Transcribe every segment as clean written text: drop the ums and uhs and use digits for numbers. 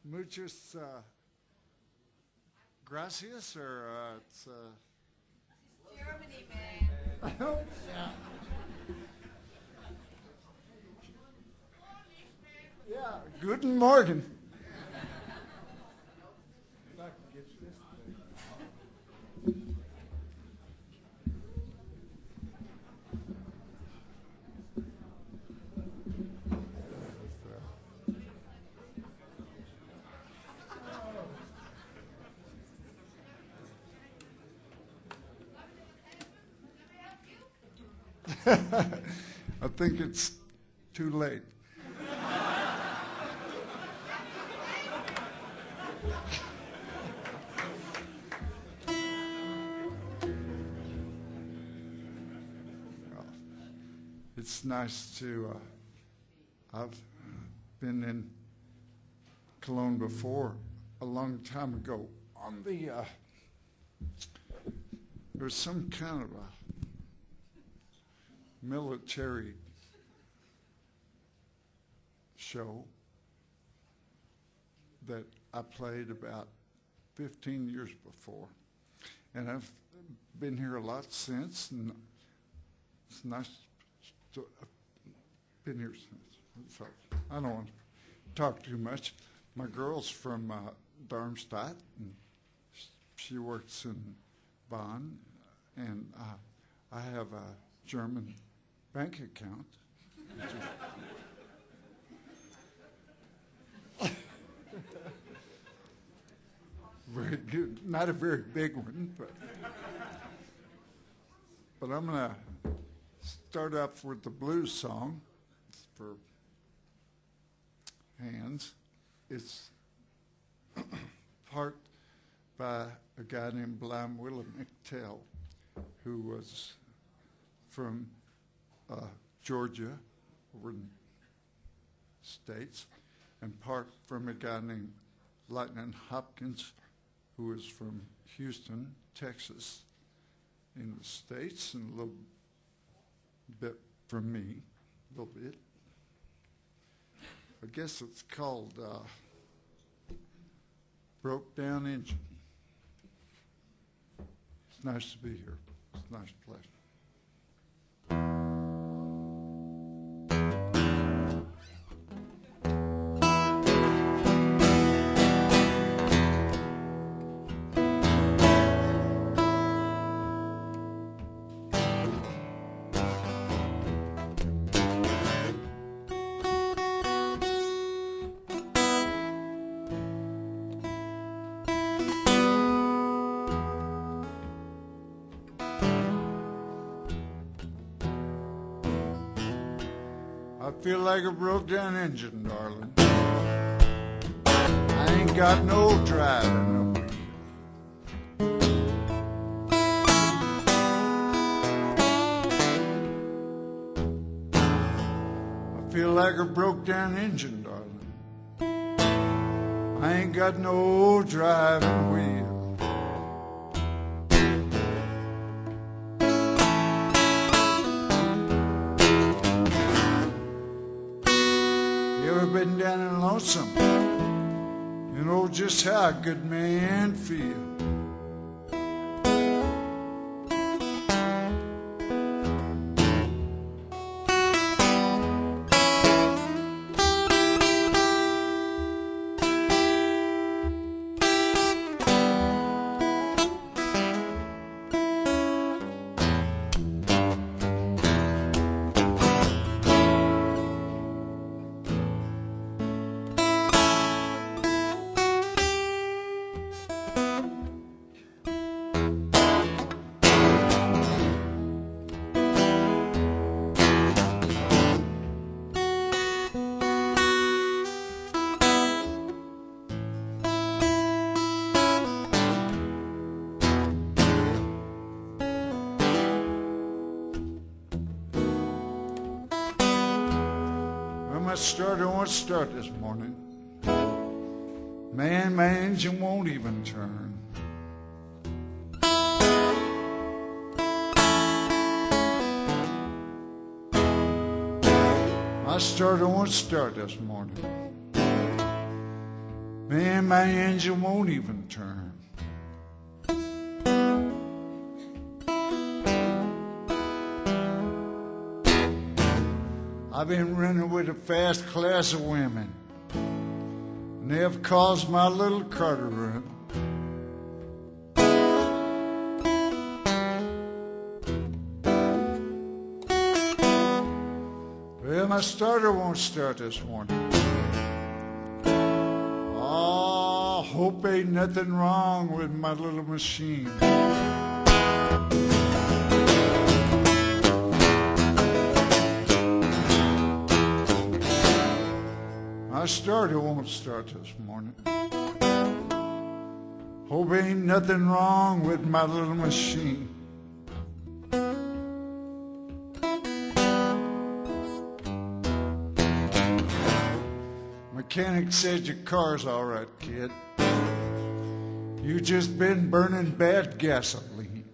muchas gracias, or it's... Germany, man. Yeah. Yeah, guten Morgen. If I can get this thing. I think it's too late. It's nice to, I've been in Cologne before, a long time ago, on the, there was some kind of a military show that I played about 15 years before. And I've been here a lot since, and it's nice to have been here since. So I don't want to talk too much. My girl's from Darmstadt, and she works in Bonn, and I have a German bank account. Very good. Not a very big one, but I'm going to start off with the blues song for hands. It's part by a guy named Blam McTell, who was from Georgia, over in the States, and part from a guy named Lightning Hopkins, who is from Houston, Texas, in the States, and a little bit from me, a little bit. I guess it's called Broke Down Engine. It's nice to be here. It's a nice place. I feel like a broke down engine, darling. I ain't got no drive in no wheel. I feel like a broke down engine, darling. I ain't got no driving wheel. Been down and lonesome, you know just how a good man feels. I want to start this morning. Man, my engine won't even turn. My starter won't start this morning. Man, my engine won't even turn. I've been running with a fast class of women, and they have caused my little car to run. Well, my starter won't start this morning. Oh, hope ain't nothing wrong with my little machine. My starter won't start this morning. Hope ain't nothing wrong with my little machine. Mechanic said your car's all right, kid. You just been burning bad gasoline.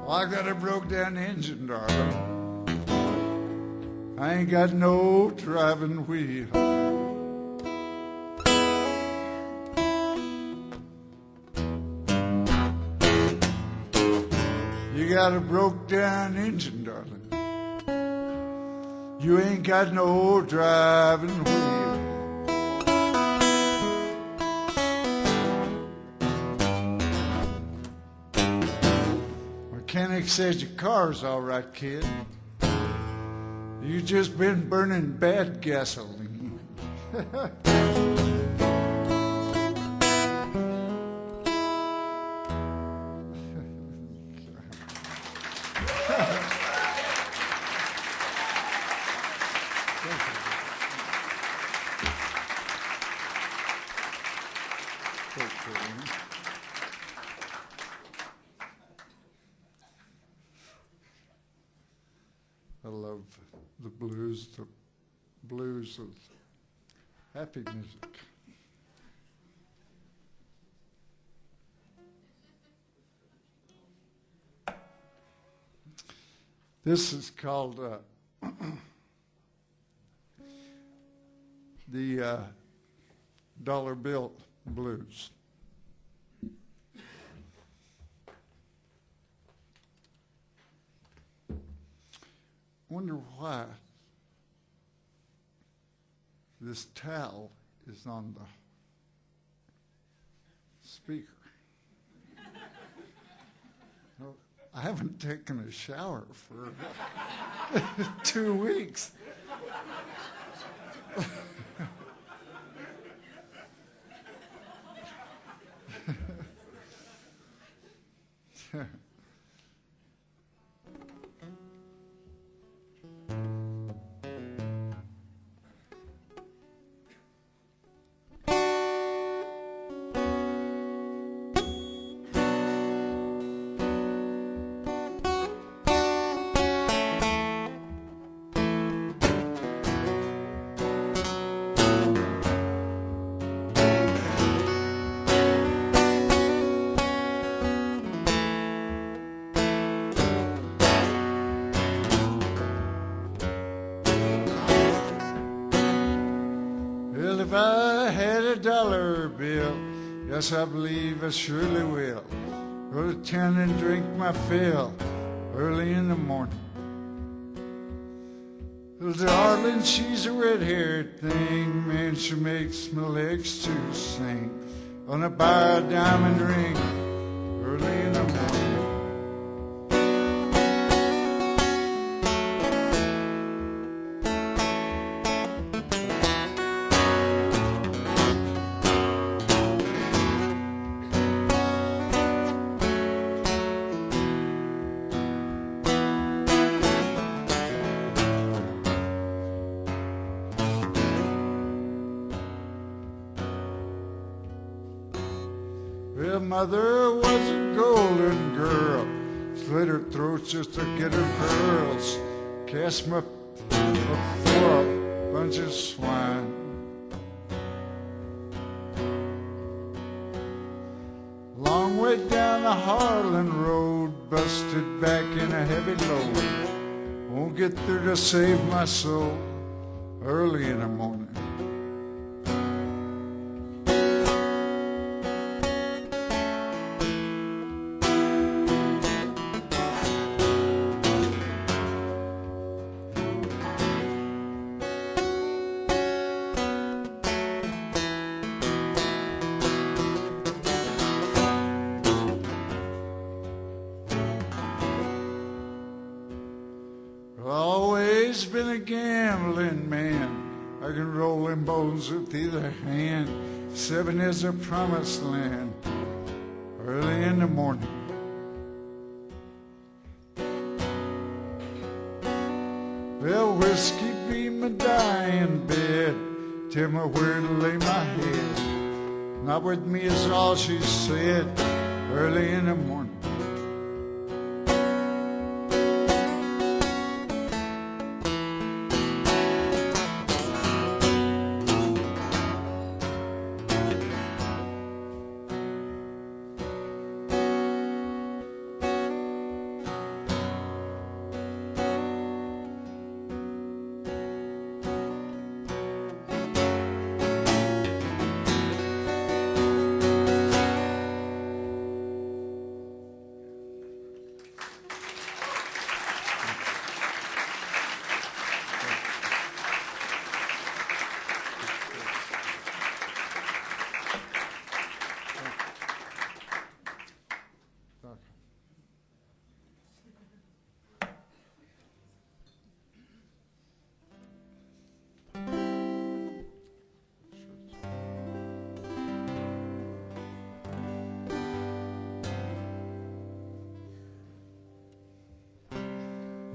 I got a broke down engine, darling. I ain't got no driving wheel. You got a broke down engine, darling. You ain't got no driving wheel. Mechanic says your car's all right, kid. You just been burning bad gasoline. I love the blues of happy music. This is called the Dollar Bill Blues. Wonder why this towel is on the speaker. Well, I haven't taken a shower for 2 weeks. If I had a dollar bill, yes, I believe I surely will. Go to town and drink my fill early in the morning. Little darling, she's a red-haired thing. Man, she makes my legs to sing. Gonna buy a diamond ring early in the morning. Well, mother was a golden girl, slit her throat just to get her pearls, cast me before a bunch of swine. Long way down Harlan Road, busted back in a heavy load. Won't get there to save my soul early in the morning. Always been a gambling man. I can roll them bones with either hand. 7 is a promised land early in the morning. Well, whiskey be my dying bed. Tell me where to lay my head. Not with me is all she said early in the morning.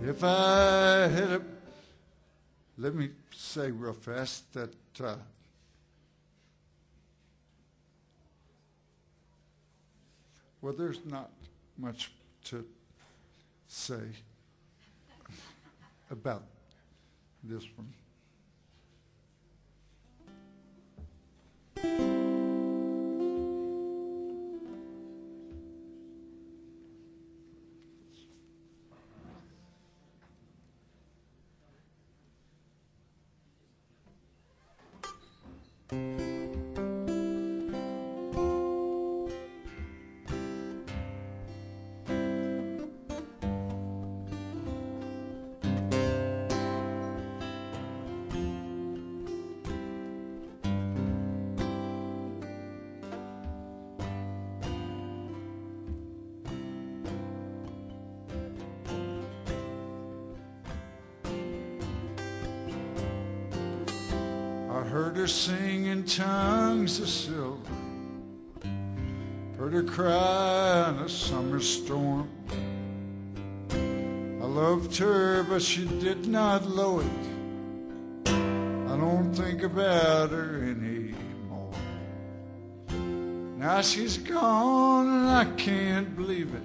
If I had a, let me say real fast that well, there's not much to say about this one. I heard her sing in tongues of silver, heard her cry in a summer storm. I loved her, but she did not know it. I don't think about her anymore. Now she's gone and I can't believe it.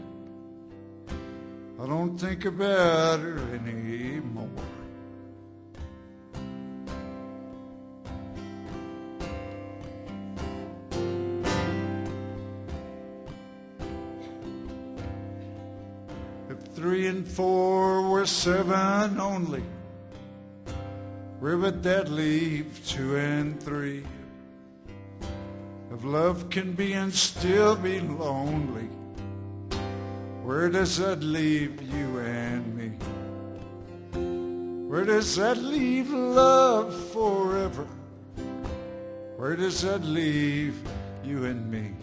I don't think about her anymore. If 3 and 4 were 7 only, where would that leave 2 and 3? If love can be and still be lonely, where does that leave you and me? Where does that leave love forever? Where does that leave you and me?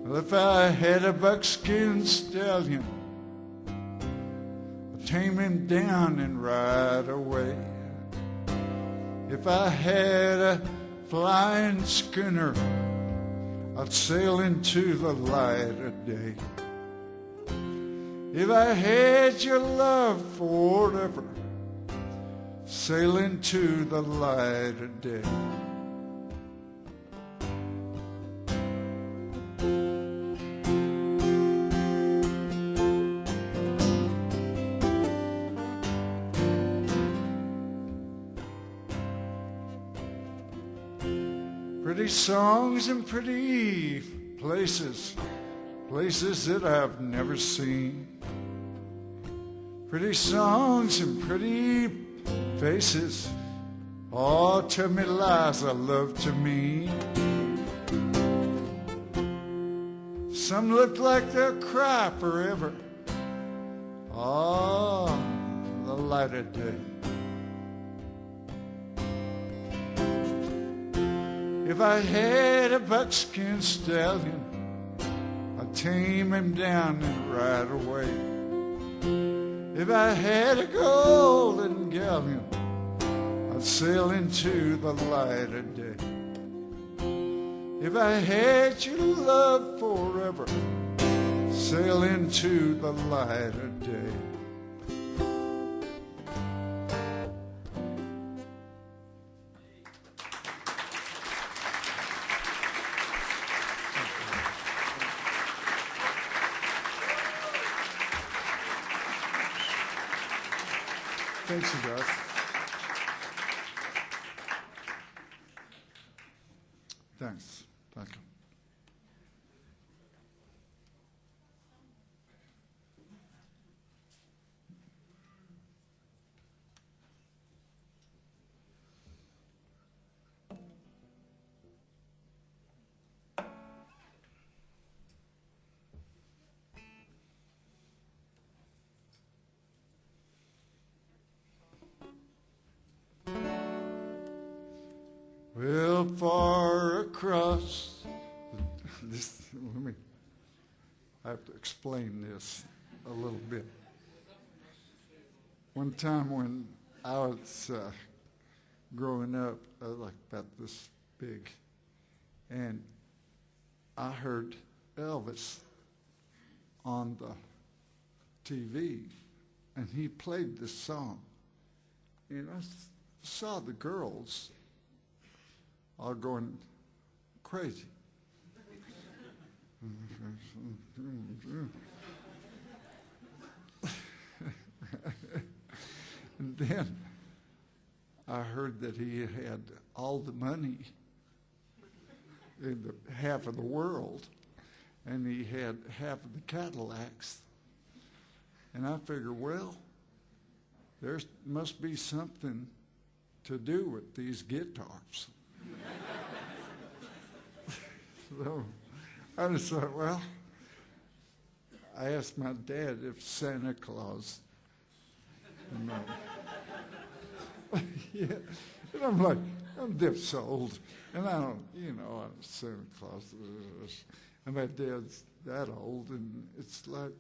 Well, if I had a buckskin stallion, I'd tame him down and ride away. If I had a flying schooner, I'd sail into the light of day. If I had your love forever, sail into the light of day. Pretty songs and pretty places, places that I've never seen. Pretty songs and pretty faces, oh, tell me lies I love to mean. Some look like they'll cry forever, oh, the light of day. If I had a buckskin stallion, I'd tame him down and ride away. If I had a golden galleon, I'd sail into the light of day. If I had your love forever, sail into the light of day. Thanks, you guys. Thanks. Thank you. Well, far across this, I have to explain this a little bit. One time when I was growing up, I was like about this big, and I heard Elvis on the TV, and he played this song, and I saw the girls all going crazy. And then I heard that he had all the money in half of the world, and he had half of the Cadillacs. And I figured, well, there must be something to do with these guitars. So I just thought, well, I asked my dad if Santa Claus, yeah, and I'm like, I'm this old, and I don't, I'm Santa Claus, and my dad's that old, and it's like,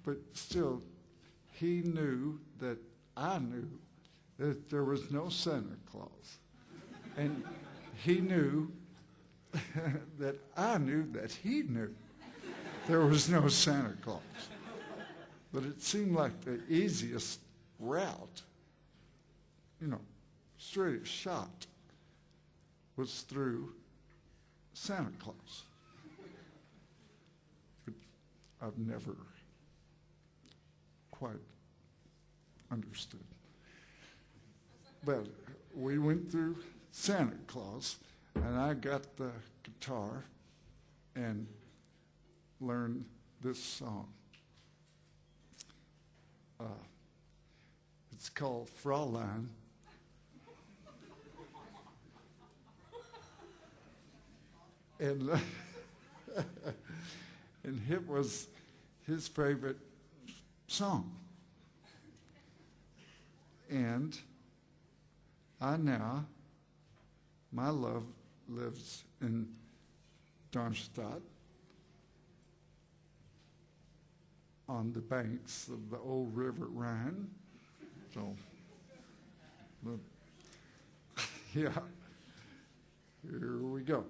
but still, he knew that I knew that there was no Santa Claus. And he knew that I knew that he knew there was no Santa Claus. But it seemed like the easiest route, straight shot, was through Santa Claus. But I've never quite understood. But we went through Santa Claus, and I got the guitar and learned this song. It's called Fraulein. And it was his favorite song. And my love lives in Darmstadt on the banks of the old River Rhine. So, yeah, here we go.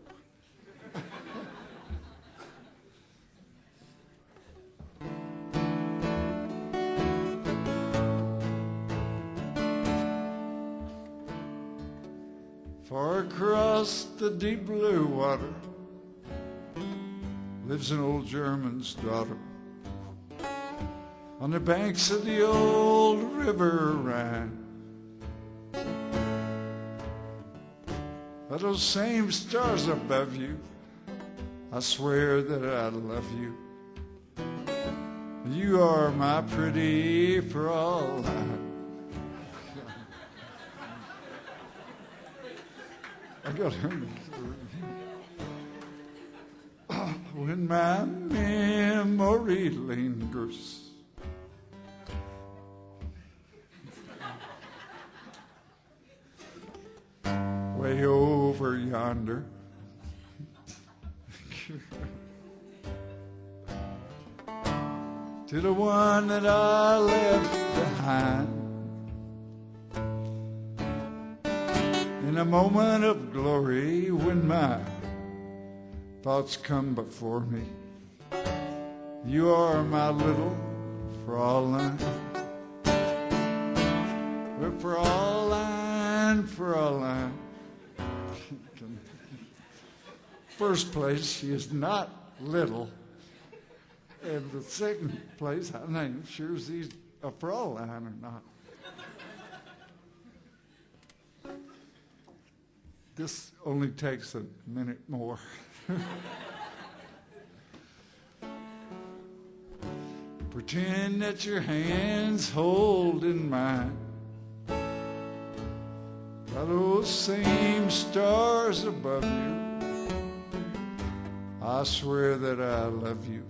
Far across the deep blue water lives an old German's daughter. On the banks of the old River Rhine, By those same stars above you, I swear that I love you. You are my pretty Fraulein. I got him. When my memory lingers way over yonder, to the one that I left behind. In a moment of glory, when my thoughts come before me, you are my little Fraulein. Well, Fraulein, Fraulein. First place, she is not little. And the second place, I'm not even sure she's a Fraulein or not. This only takes a minute more. Pretend that your hands hold in mine. By those same stars above you, I swear that I love you.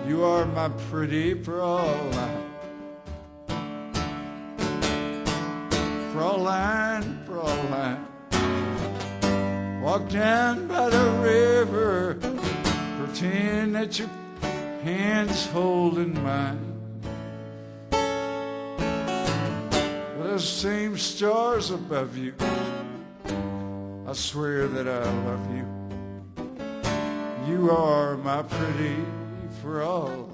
You are my pretty Fraulein. Fraulein, Fraulein. Walk down by the river, pretend that your hands holding mine. Those same stars above you, I swear that I love you. You are my pretty Fraulein.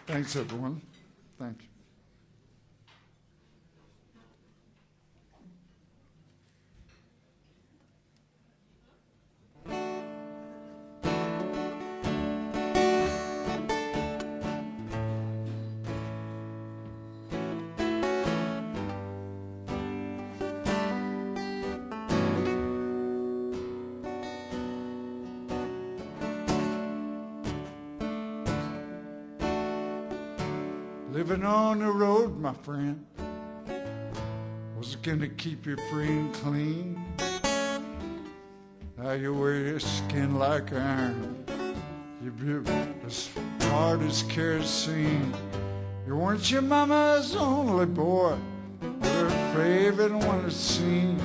Thanks, everyone. Thank you. Living on the road, my friend, was it gonna keep you free and clean? Now you wear your skin like iron, you're as hard as kerosene. You weren't your mama's only boy, but her favorite one it seems.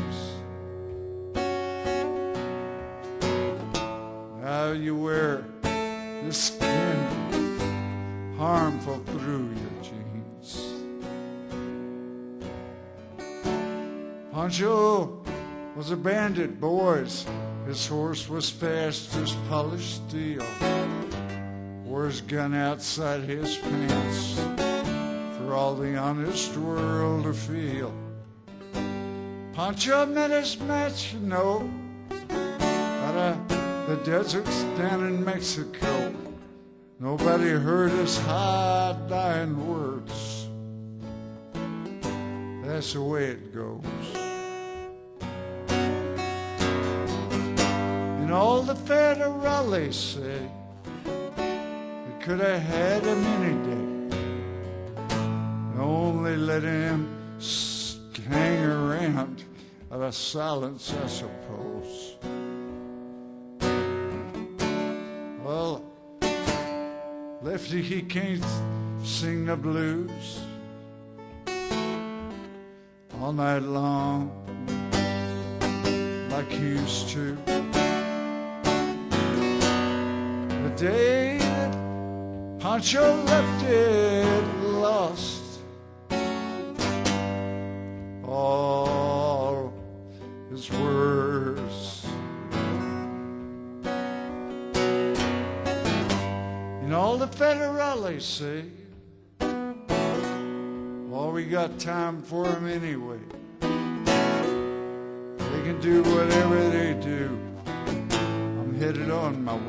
Now you wear your skin harmful through your jeans. Pancho was a bandit, boys. His horse was fast as polished steel. Wore his gun outside his pants for all the honest world to feel. Pancho met his match, you know, out of the deserts down in Mexico. Nobody heard his high dying words. That's the way it goes. And all the federales say they could have had him any day. They only let him hang around out of silence, I suppose. Well, Lefty, he can't sing the blues all night long like he used to. The day that Pancho left it lost all his words. And all the federales say, all we got time for him anyway. They do whatever they do. I'm headed on my way.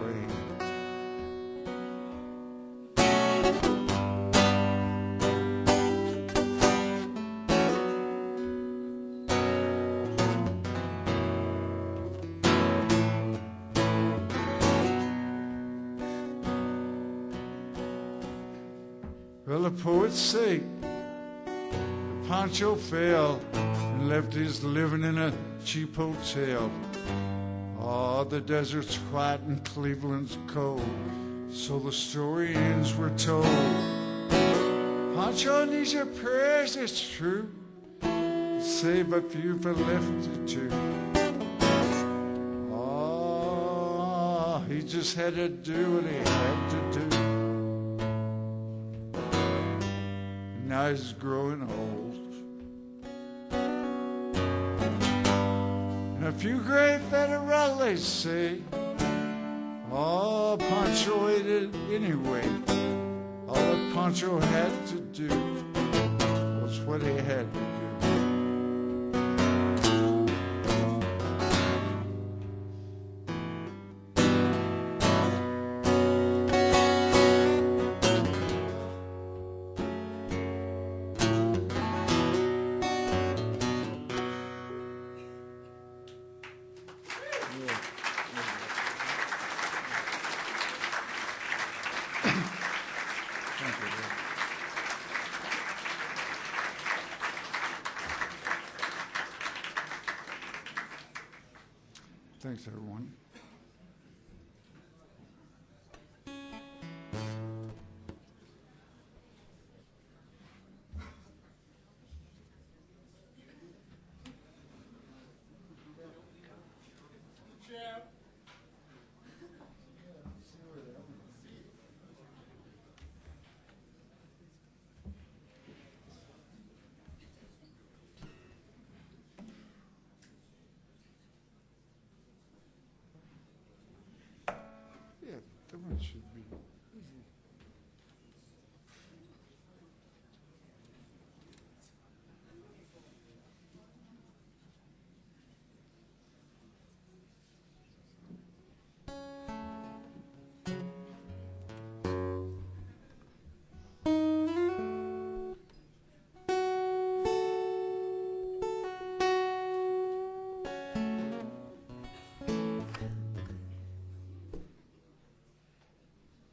Well, the poets say Pancho fell and left his living in a cheap hotel. Oh, the desert's quiet and Cleveland's cold, so the story ends, we're told. Pancho needs your prayers, it's true. Save a few for Lefty too. Oh, he just had to do what he had to do. Now he's growing old. And a few gray federales say, oh, Pancho ate it anyway. All that Pancho had to do was what he had to do. Thanks, everyone. Shep. Yeah, that one should be easy.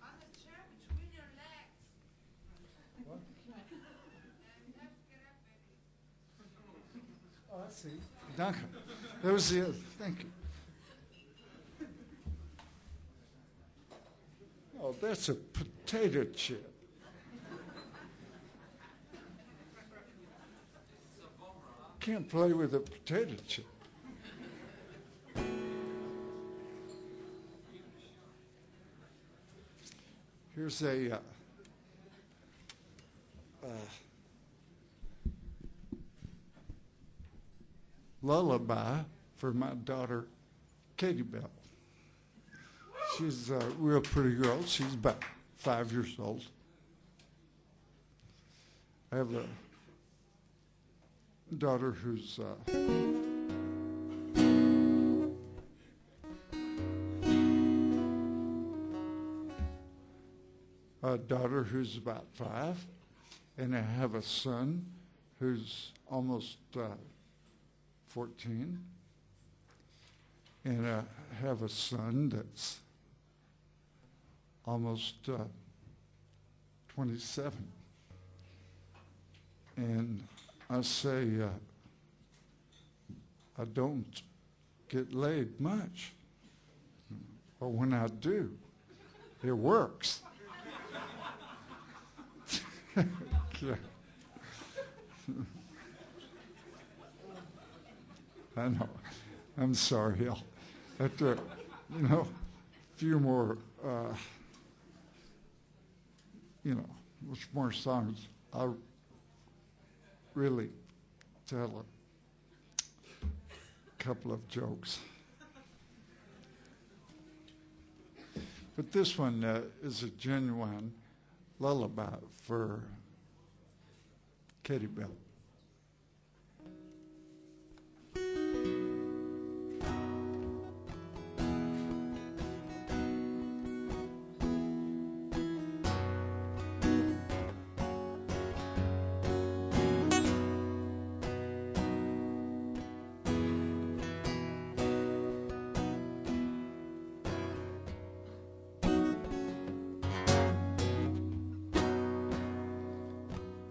On the chair between your legs. What? And have to get up, baby. Oh, I see. Danke. That was the other. Thank you. Oh, that's a potato chip. Can't play with a potato chip. Here's a lullaby for my daughter, Katie Belle. She's a real pretty girl. She's about 5 years old. I have a daughter who's about 5, and I have a son who's almost 14, and I have a son that's almost 27. And I say, I don't get laid much, but when I do, it works. Yeah. I know. I'm sorry. I'll have to, a few more, with more songs. I'll really tell a couple of jokes. But this one is a genuine lullaby for Katie Belle.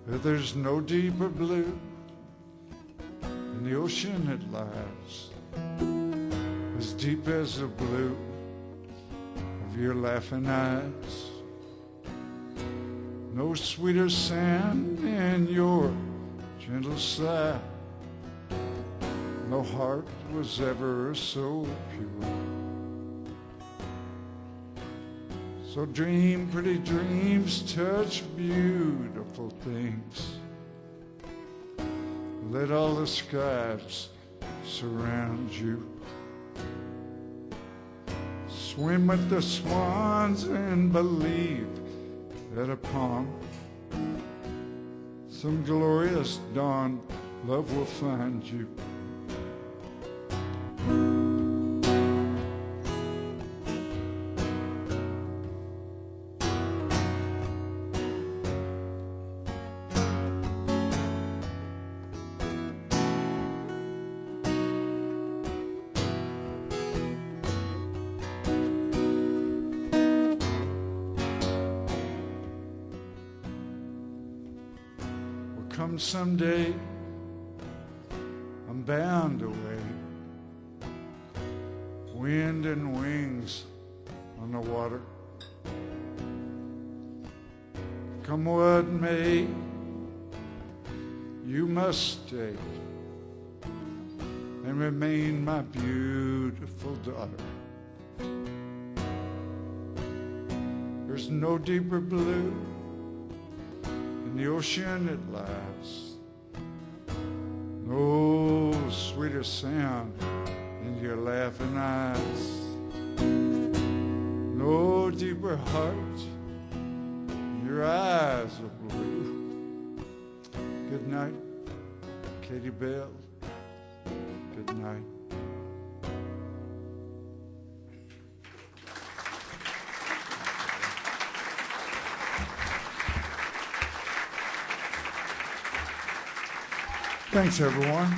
But there's no deeper blue in the ocean it lies, as deep as the blue of your laughing eyes. No sweeter sound in your gentle sigh. No heart was ever so pure. So dream pretty dreams, touch beautiful things. Let all the skies surround you. Swim with the swans and believe that upon some glorious dawn, love will find you. Come someday, I'm bound to wait. Wind and wings on the water. Come what may, you must stay and remain my beautiful daughter. There's no deeper blue in the ocean it lies, no sweeter sound in your laughing eyes, no deeper heart in your eyes are blue. Good night, Katie Belle. Good night. Thanks, everyone.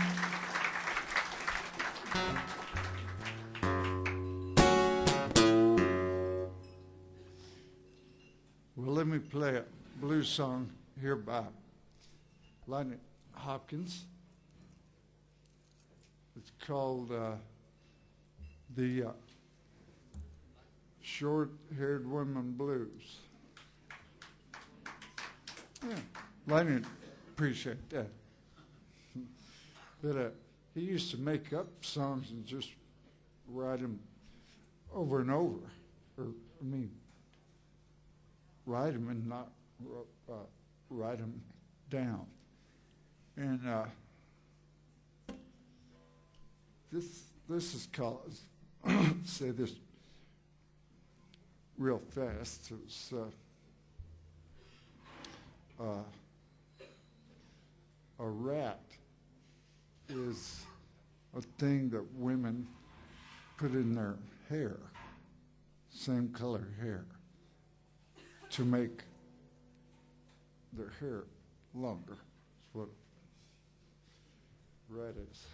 Well, let me play a blues song here by Lonnie Hopkins. It's called the Short-Haired Woman Blues. Yeah, Lonnie appreciate that. But he used to make up songs and just write them over and over. Write them and not write them down. And this is called, say this real fast. It's a rat is a thing that women put in their hair, same color hair, to make their hair longer. That's what rat is.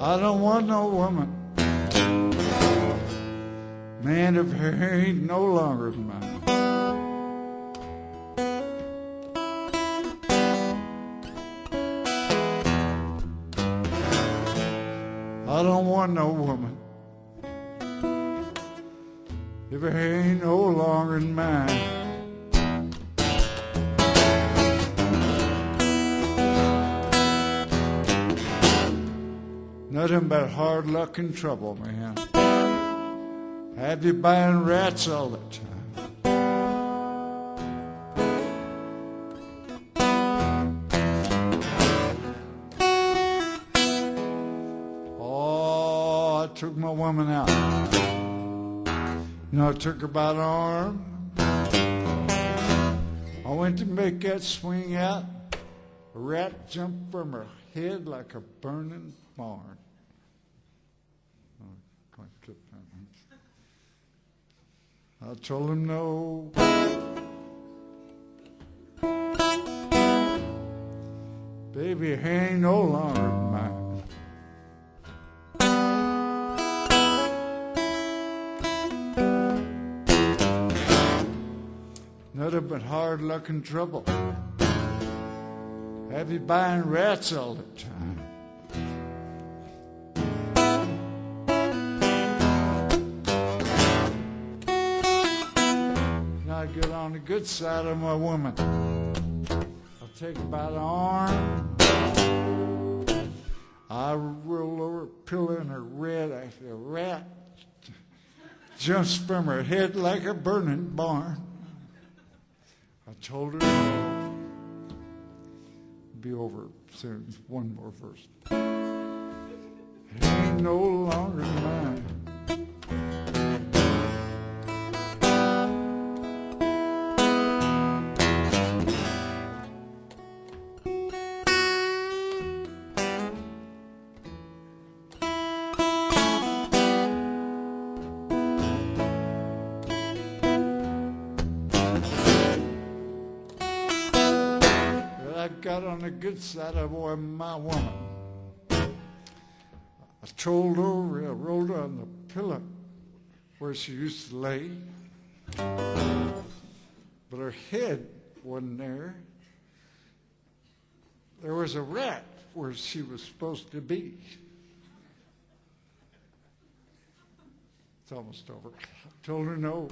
I don't want no woman, man, if her ain't no longer mine. I don't want no woman, if her ain't no longer mine. Nothing but hard luck and trouble, man. Have you buying rats all the time? Oh, I took my woman out. You know, I took her by the arm. I went to make that swing out. A rat jumped from her head like a burning barn. I told him no. Baby, he ain't no longer mine. Nothing but hard luck and trouble. Have you buying rats all the time? Now I get on the good side of my woman. I'll take her by the arm. I roll over a pillow in her red. I feel a rat jumps from her head like a burning barn. I told her it'll be over soon. One more verse. It ain't no longer mine. I got on the good side of my woman. I rolled over, I rolled her on the pillow where she used to lay. But her head wasn't there. There was a rat where she was supposed to be. It's almost over. I told her no.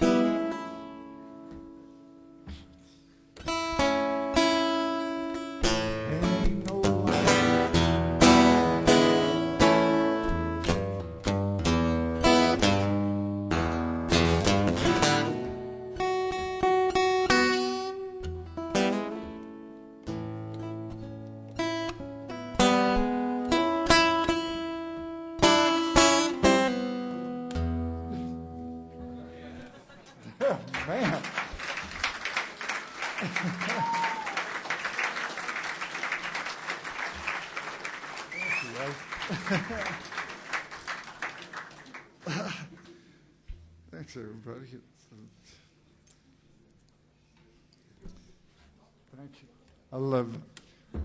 Man. Thanks, everybody. Thank you. I love it.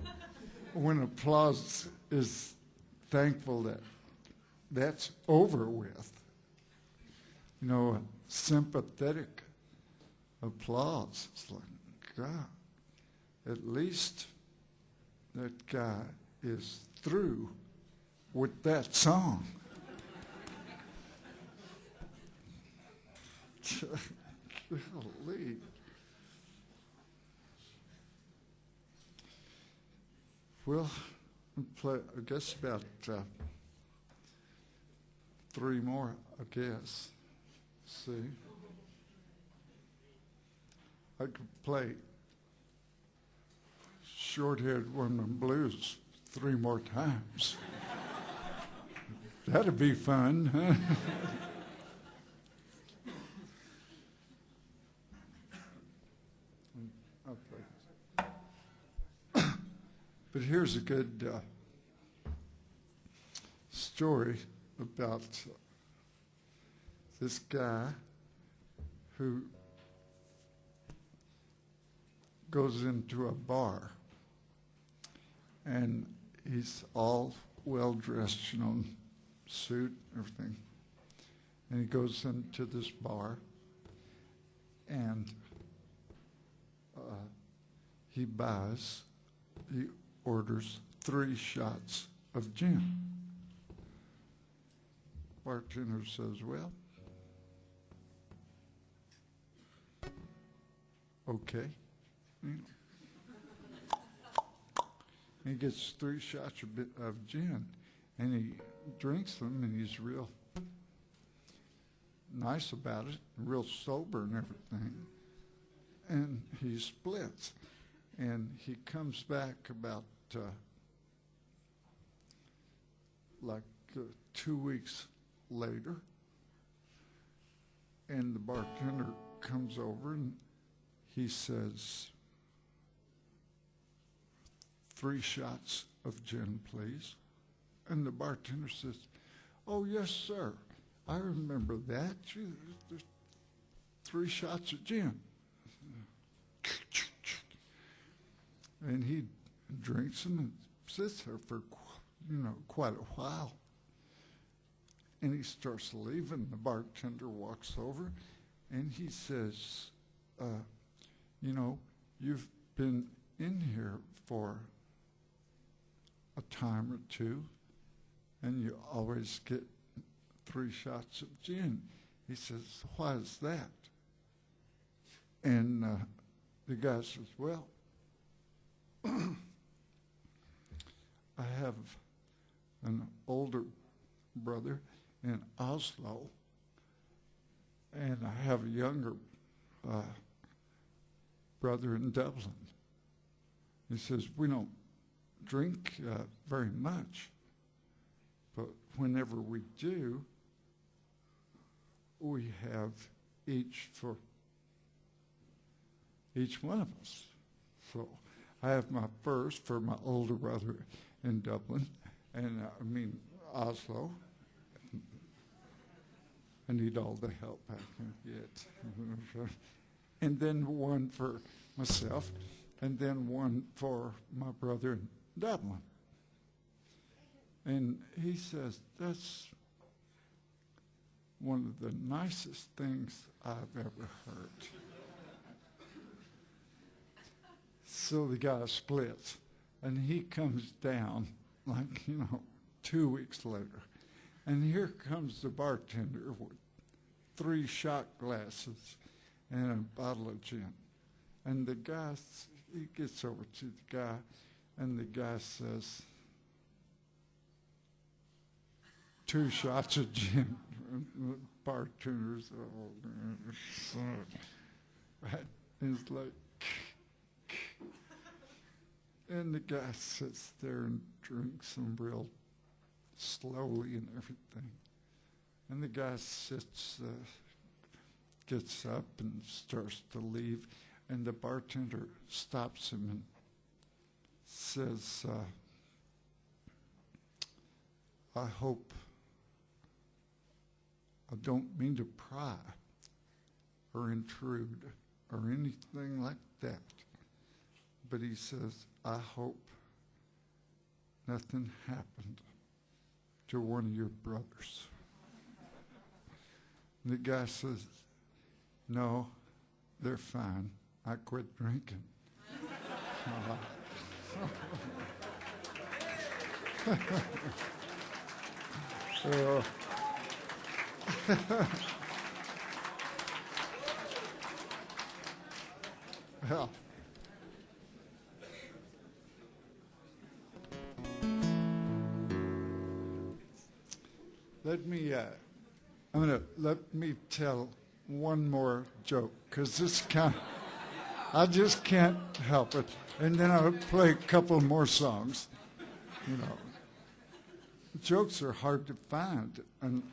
When applause is thankful that that's over with. You know, sympathetic applause. It's like, God, at least that guy is through with that song. Golly. Well, play, I guess about 3 more, I guess. See, I could play Short-Haired Woman Blues 3 more times. That'd be fun, huh? But here's a good story about this guy who goes into a bar, and he's all well-dressed, you know, suit, everything. And he goes into this bar, and he orders 3 shots of gin. Bartender says, well, okay. You know. He gets 3 shots of gin, and he drinks them, and he's real nice about it, real sober and everything. And he splits, and he comes back about 2 weeks later, and the bartender comes over and he says, 3 shots of gin, please. And the bartender says, oh, yes, sir. I remember that. 3 shots of gin. And he drinks them and sits there for, quite a while. And he starts leaving. The bartender walks over, and he says, you've been in here for a time or two, and you always get 3 shots of gin. He says, why is that? And the guy says, well, I have an older brother in Oslo, and I have a younger brother in Dublin. He says, we don't drink very much, but whenever we do, we have each for each one of us. So I have my first for my older brother in Dublin, and Oslo. I need all the help I can get. And then one for myself, and then one for my brother in Dublin. And he says, that's one of the nicest things I've ever heard. So the guy splits, and he comes down 2 weeks later. And here comes the bartender with 3 shot glasses and a bottle of gin. And the guy, he gets over to the guy, and the guy says, 2 shots of gin. And the bartender's, right? And it's like, and the guy sits there and drinks them real slowly and everything. And the guy gets up and starts to leave, and the bartender stops him and says, I hope, I don't mean to pry or intrude or anything like that, but he says, I hope nothing happened to one of your brothers. And the guy says, no, they're fine. I quit drinking. Well, let me tell one more joke, because this I just can't help it. And then I'll play a couple more songs. Jokes are hard to find, and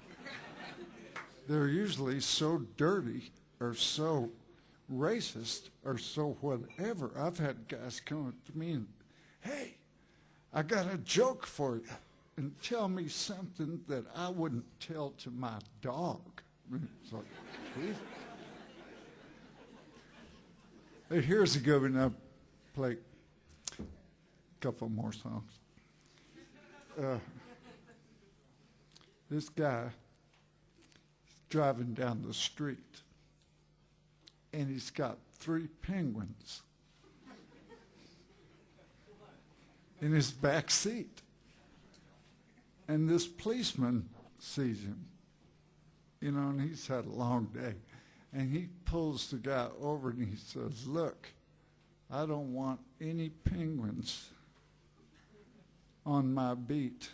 they're usually so dirty or so racist or so whatever. I've had guys come up to me and, hey, I got a joke for you, and tell me something that I wouldn't tell to my dog. It's like, please. Hey, here's a good one. I'll play a couple more songs. This guy is driving down the street, and he's got 3 penguins in his back seat. And this policeman sees him, and he's had a long day. And he pulls the guy over and he says, look, I don't want any penguins on my beat.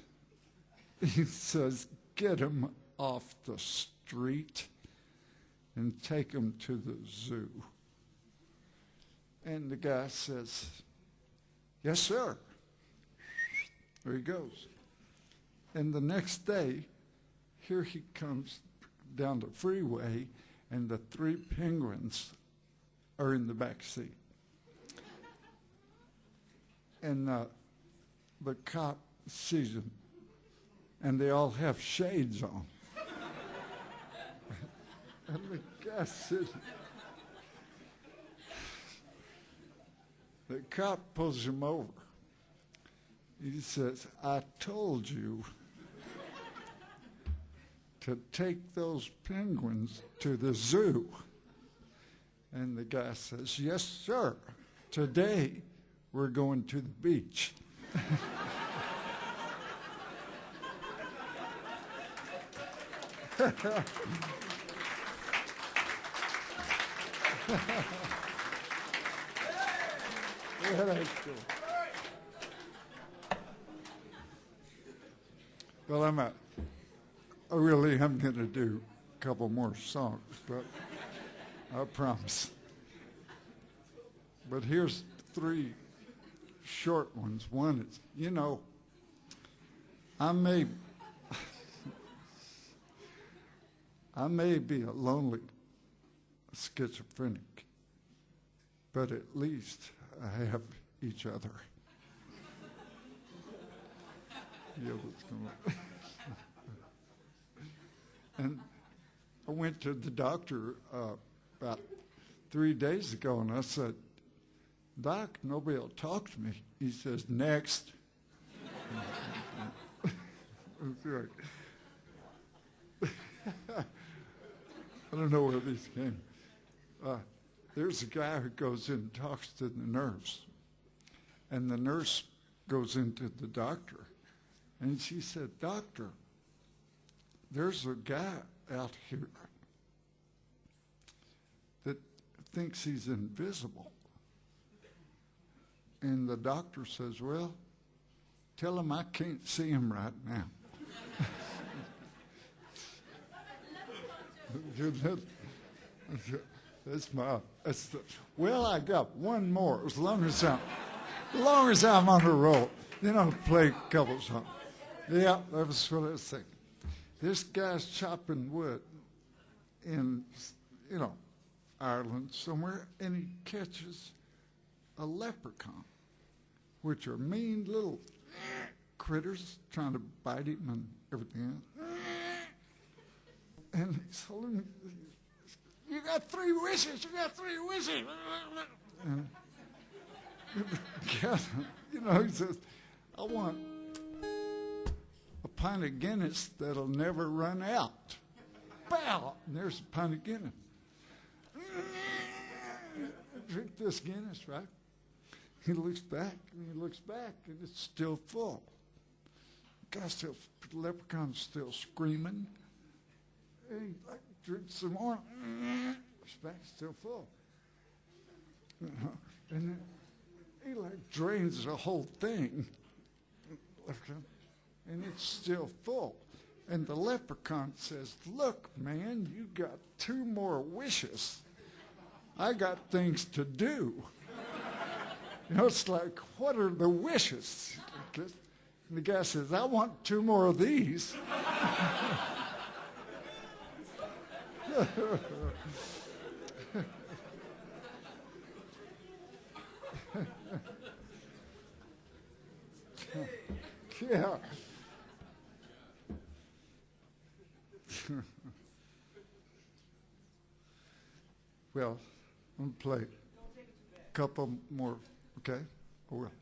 He says, get them off the street and take them to the zoo. And the guy says, yes, sir. There he goes. And the next day, here he comes down the freeway, and the 3 penguins are in the back seat. And the cop sees them, and they all have shades on. And the guy said, the cop pulls him over. He says, I told you to take those penguins to the zoo. And the guy says, yes, sir. Today, we're going to the beach. Yeah, that's cool. Well, I really am going to do a couple more songs, but I promise. But here's 3 short ones. One is, I may be a lonely schizophrenic, but at least I have each other. Yeah, what's going on? And I went to the doctor about 3 days ago, and I said, Doc, nobody will talk to me. He says, next. That's right. I don't know where these came. There's a guy who goes in and talks to the nurse, and the nurse goes into the doctor, and she said, Doctor, there's a guy out here that thinks he's invisible. And the doctor says, well, tell him I can't see him right now. Well, I got one more, as long as I'm on the roll. Play a couple songs. Yeah, that was what I was thinking. This guy's chopping wood in, Ireland somewhere, and he catches a leprechaun, which are mean little critters trying to bite him and everything else. And he's holding me, you got 3 wishes, you got 3 wishes. And he says, I want a pint of Guinness that'll never run out. Belle, and there's a pint of Guinness. Drink this Guinness, right? He looks back, and it's still full. The leprechaun's still screaming. And he drinks some more. Looks back, still full. And then he drains the whole thing. And it's still full. And the leprechaun says, look, man, you got 2 more wishes. I got things to do. It's like, what are the wishes? And the guy says, I want 2 more of these. Yeah. Well, I'm going to play a couple more, okay? I will.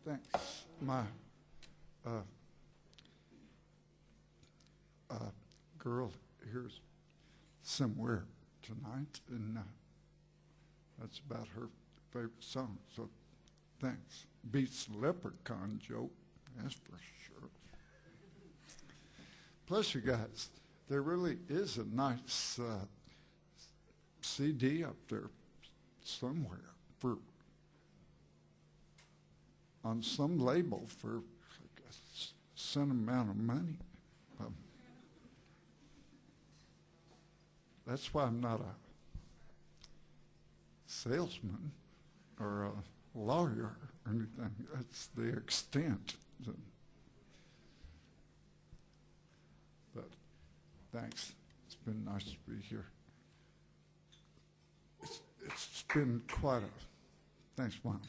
Thanks. My girl here's somewhere tonight, and that's about her favorite song, so thanks. Beats the leprechaun joke, that's for sure. Plus, you guys, there really is a nice CD up there somewhere on some label for a certain amount of money. That's why I'm not a salesman or a lawyer or anything. That's the extent. But thanks. It's been nice to be here. It's been quite a... Thanks, Mom.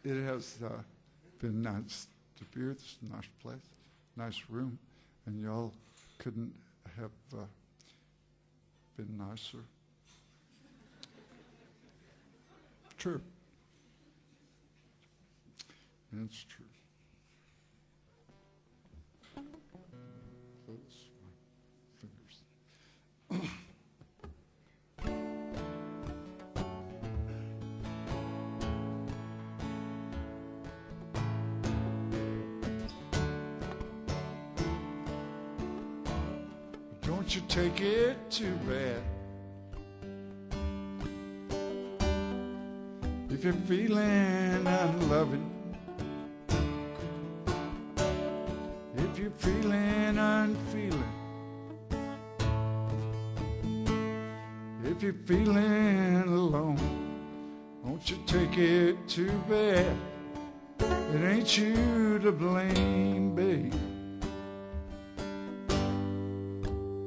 it has been nice to be here. It's a nice place, nice room, and y'all couldn't have been nicer. True. It's true. Close my fingers. Don't you take it too bad. If you're feeling unloving, if you're feeling unfeeling, if you're feeling alone, don't you take it too bad. It ain't you to blame, babe.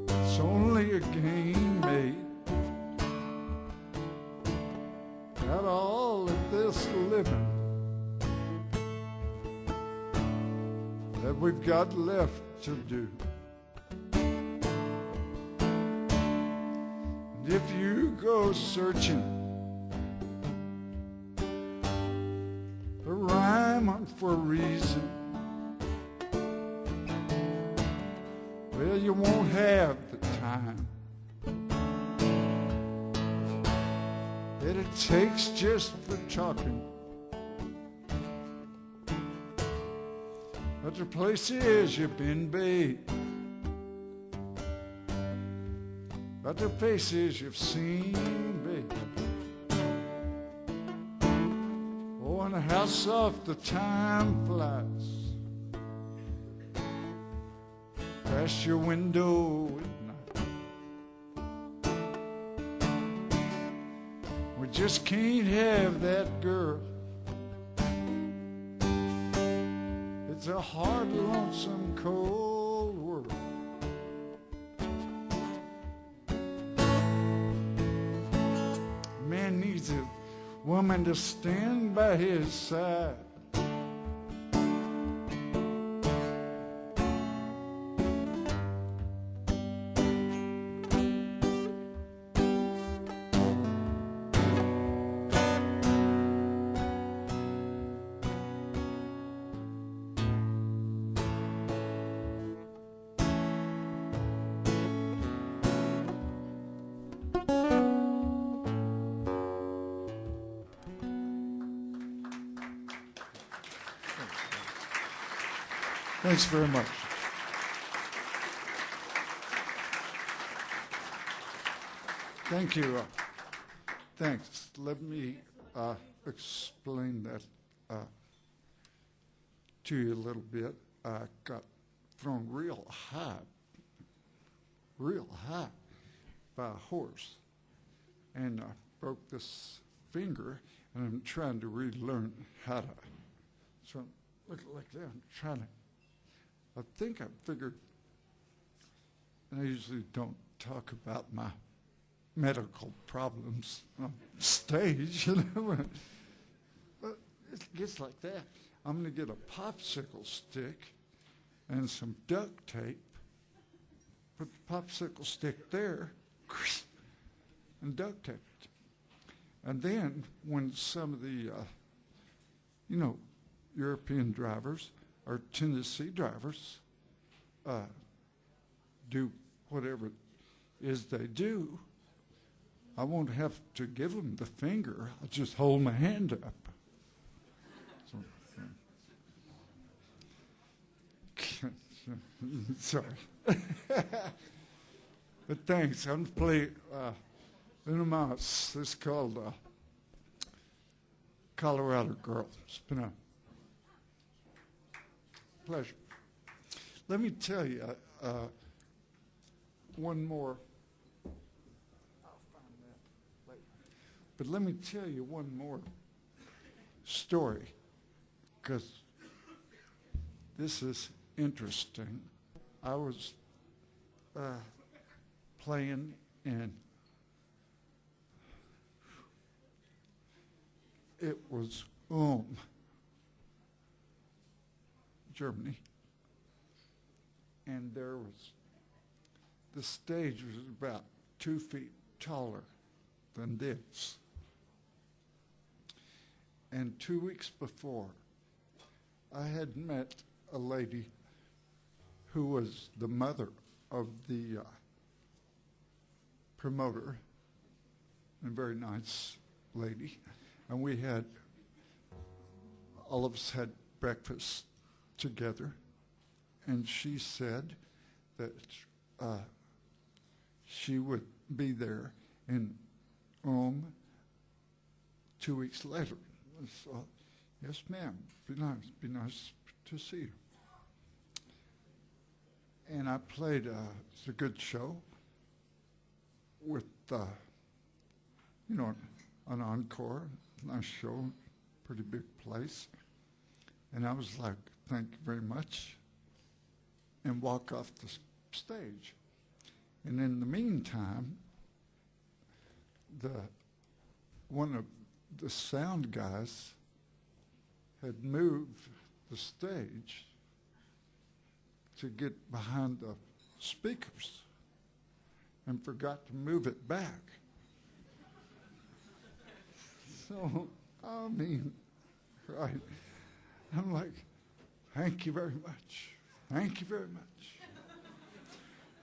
It's only a game made out of all of this living that we've got left to do. And if you go searching for rhyme or for reason, well, you won't have the time that it takes just for talking. But the places you've been, babe, but the faces you've seen, babe. Oh, and how soft the time flies past your window at night. We just can't have that girl. It's a hard, lonesome, cold world. Man needs a woman to stand by his side. Thanks very much. Thank you. Thanks. Let me explain that to you a little bit. I got thrown real high by a horse, and I broke this finger, and I'm trying to relearn how to. So I'm looking like that. I'm trying to. I think I figured, and I usually don't talk about my medical problems on stage, you know, but it gets like that. I'm going to get a popsicle stick and some duct tape, put the popsicle stick there, and duct tape it. And then when some of the, European drivers or Tennessee drivers do whatever it is they do, I won't have to give them the finger. I'll just hold my hand up. So, sorry. But thanks. I'm going to play in a mouse. It's called Colorado Girl. It's been a pleasure. Let me tell you one more. I'll find that later. But let me tell you one more story, because this is interesting. I was playing in, it was Germany. And the stage was about 2 feet taller than this. And 2 weeks before, I had met a lady who was the mother of the promoter, a very nice lady. And all of us had breakfast together. And she said that she would be there in Rome 2 weeks later. So, yes, ma'am. Be nice to see you. And I played it's a good show with, an encore, nice show, pretty big place. And I was like, thank you very much, and walk off the stage. And in the meantime, one of the sound guys had moved the stage to get behind the speakers and forgot to move it back. So, I mean, right. I'm like, thank you very much. Thank you very much.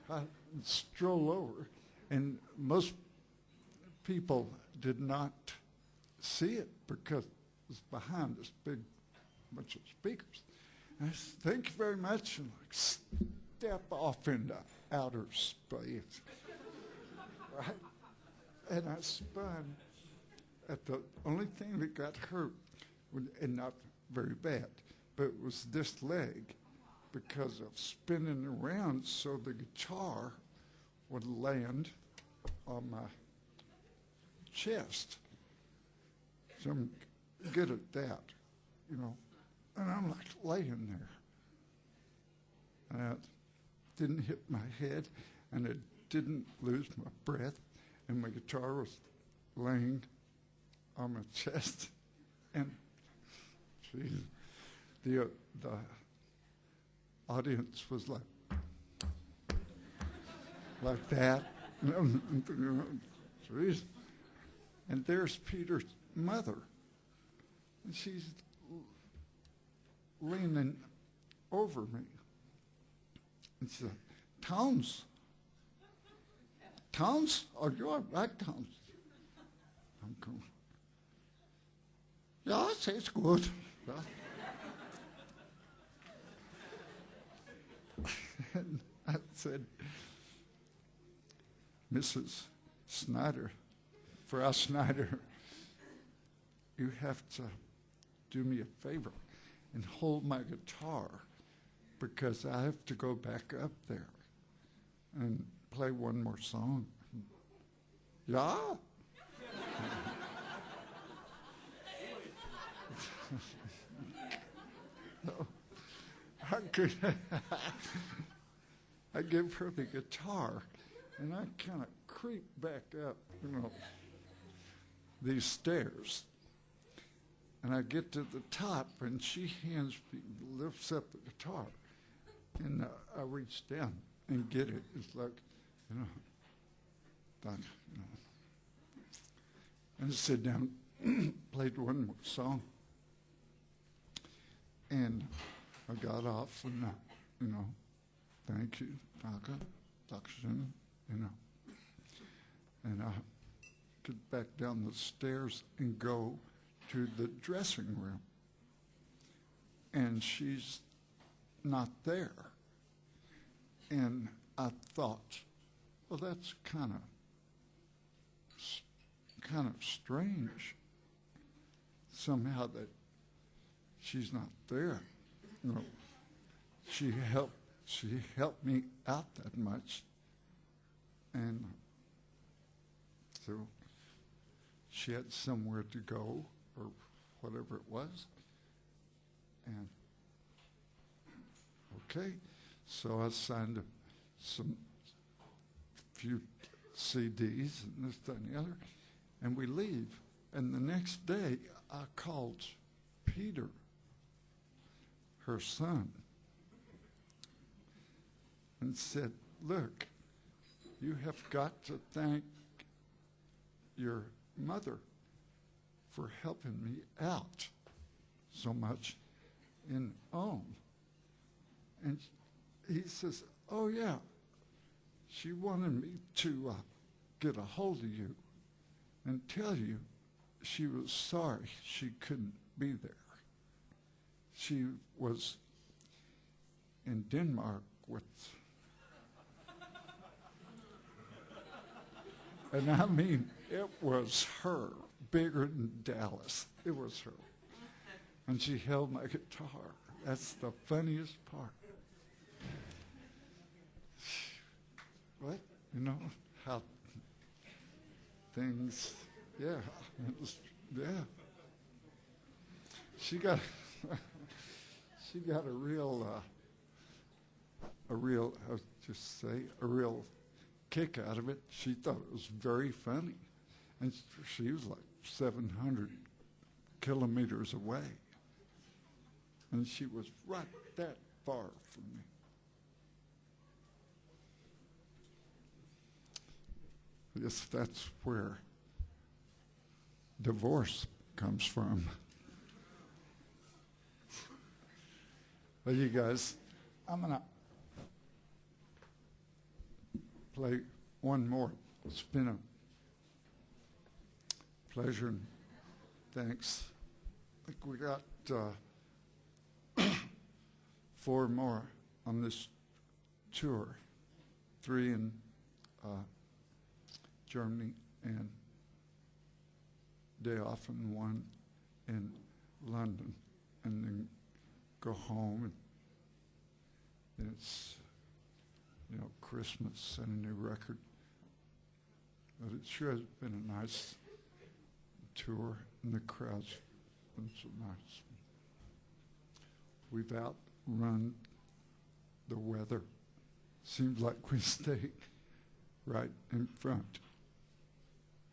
I stroll over, and most people did not see it because it was behind this big bunch of speakers. And I said, thank you very much, and like step off into outer space. Right? And I spun at the only thing that got hurt, and not very bad, but it was this leg, because of spinning around, so the guitar would land on my chest. So I'm good at that, And I'm like laying there. And I didn't hit my head, and I didn't lose my breath, and my guitar was laying on my chest. And geez, the audience was like that. Jeez. And there's Peter's mother. And she's leaning over me. And she said, Towns? Oh, you're right, Towns. I'm going, yes, it's good. And I said, Mrs. Snyder, Frau Snyder, you have to do me a favor and hold my guitar, because I have to go back up there and play one more song. Yeah? So I give her the guitar, and I kind of creep back up, these stairs. And I get to the top, and she lifts up the guitar, and I reach down and get it. It's like, and I sit down, played one more song, and I got off, and thank you, Dankeschön, and I get back down the stairs and go to the dressing room, and she's not there. And I thought, well, that's kind of strange somehow that she's not there. She helped me out that much, and so she had somewhere to go, or whatever it was. And okay, so I signed some few CDs and this, that, and the other, and we leave. And the next day, I called Peter, her son, and said, look, you have got to thank your mother for helping me out so much in Ulm. And he says, oh yeah, she wanted me to get a hold of you and tell you she was sorry she couldn't be there. She was in Denmark with, and I mean, it was her, bigger than Dallas. It was her. And she held my guitar. That's the funniest part. What? You know, how things, yeah, it was, yeah. She got a real, I'll just say, a real kick out of it. She thought it was very funny. And she was like 700 kilometers away. And she was right that far from me. Yes, that's where divorce comes from. Well, you guys, I'm going to play one more. It's been a pleasure and thanks. I think we got 4 more on this tour, 3 in Germany and day off and 1 in London, and then go home, and it's, you know, Christmas and a new record. But it sure has been a nice tour, and the crowd's been so nice. We've outrun the weather. Seems like we stay right in front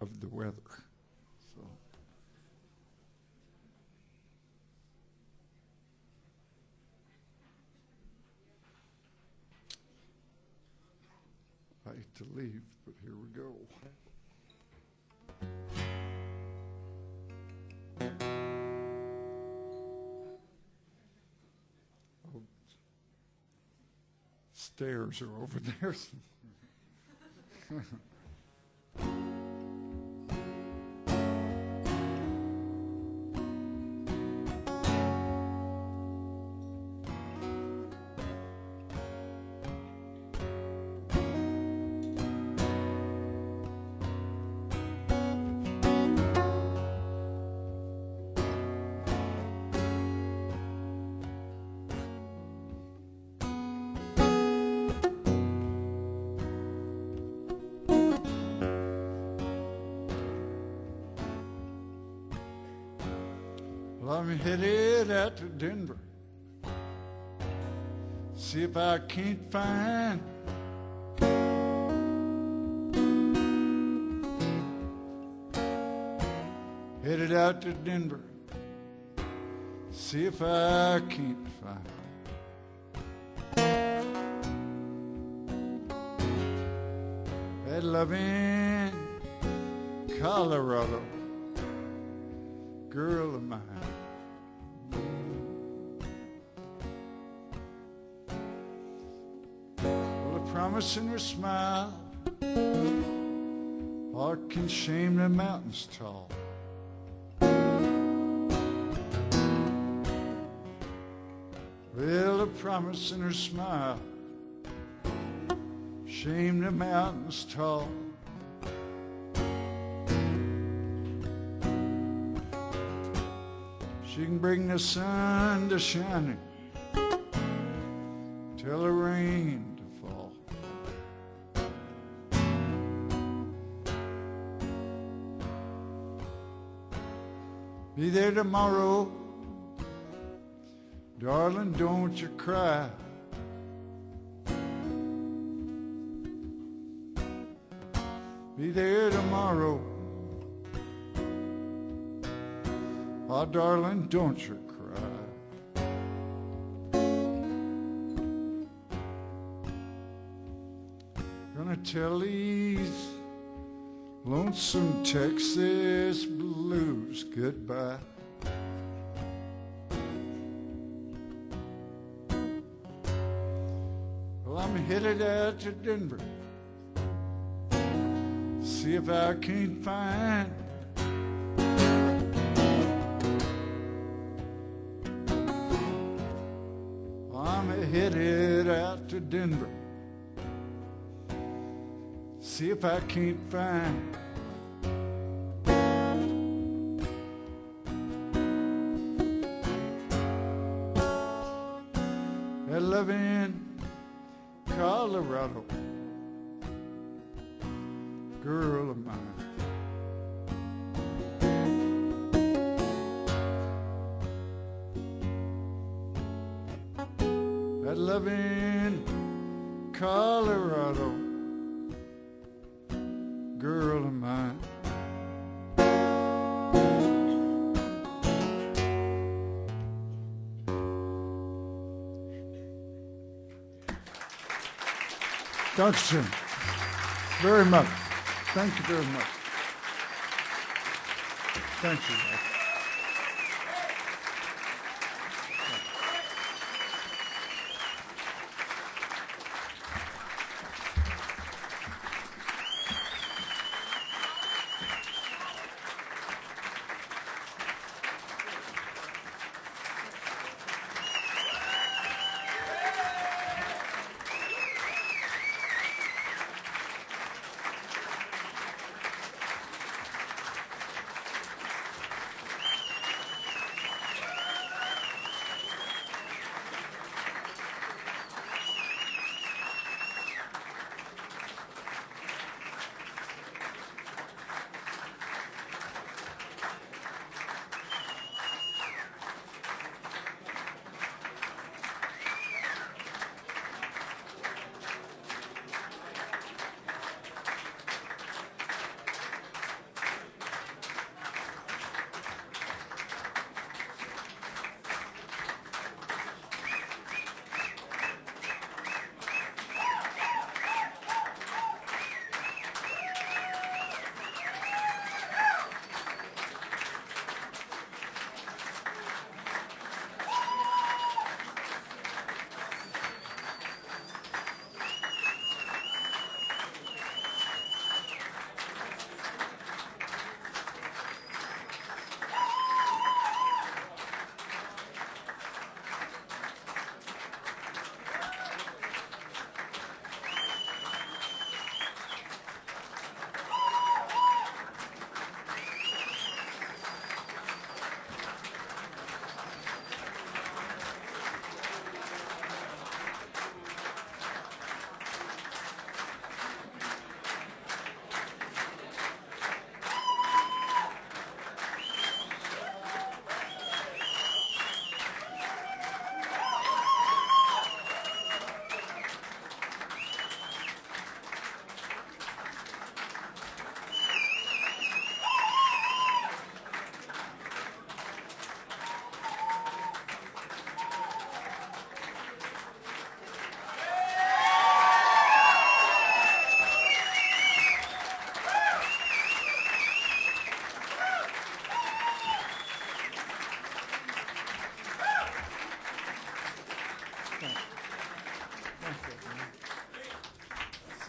of the weather. So I hate to leave, but here we go. Oh, stairs are over there. I'm headed out to Denver. See if I can't find headed out to Denver. See if I can't find that loving Colorado girl of mine. Promise in her smile, heart can shame the mountains tall. Well, a promise in her smile, shame the mountains tall. She can bring the sun to shining, tell the rain to fall. Be there tomorrow, darling, don't you cry. Be there tomorrow, oh, darling, don't you cry. Gonna tell these lonesome Texas blues goodbye. Well, I'm headed out to Denver, see if I can't find headed out to Denver, see if I can't find that love in Colorado girl of mine. That love in Colorado girl of mine. Thank you very much. Thank you very much. Thank you.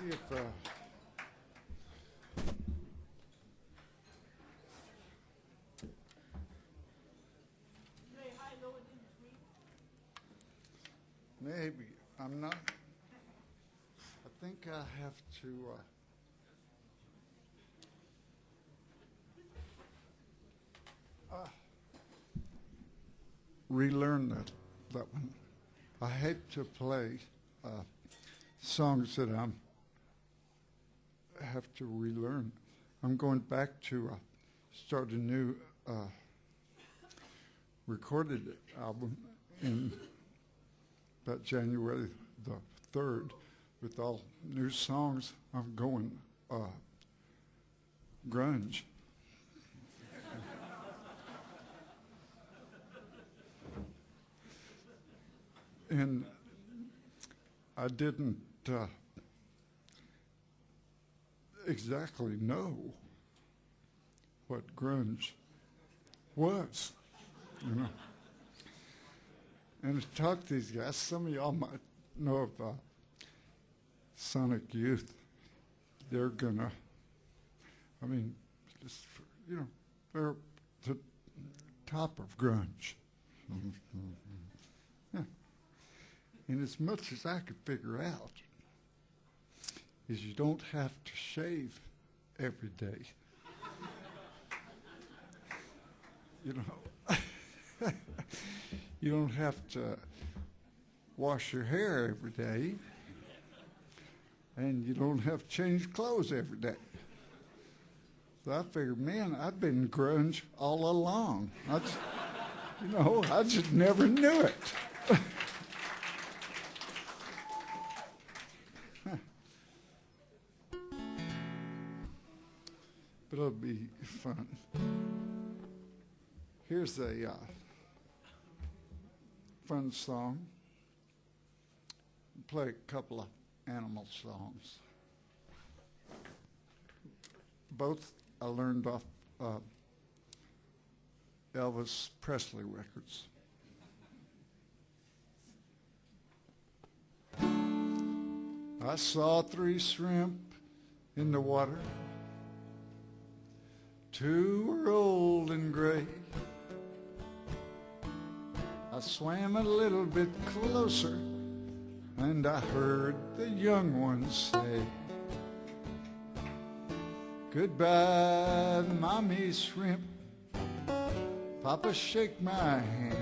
See if maybe I'm not. I think I have to relearn that one. I hate to play songs that I have to relearn. I'm going back to start a new recorded album in about January the 3rd with all new songs. I'm going grunge. And I didn't exactly know what grunge was, you know. And to talk to these guys, some of y'all might know of Sonic Youth. They're gonna, I mean, just, you know, they're the top of grunge. Yeah. And as much as I could figure out is you don't have to shave every day. You know, you don't have to wash your hair every day, and you don't have to change clothes every day. So I figured, man, I've been grunge all along. I just never knew it. But it'll be fun. Here's a fun song. Play a couple of animal songs. Both I learned off Elvis Presley records. I saw 3 shrimp in the water. 2 were old and gray. I swam a little bit closer, and I heard the young ones say, "Goodbye, Mommy Shrimp. Papa, shake my hand.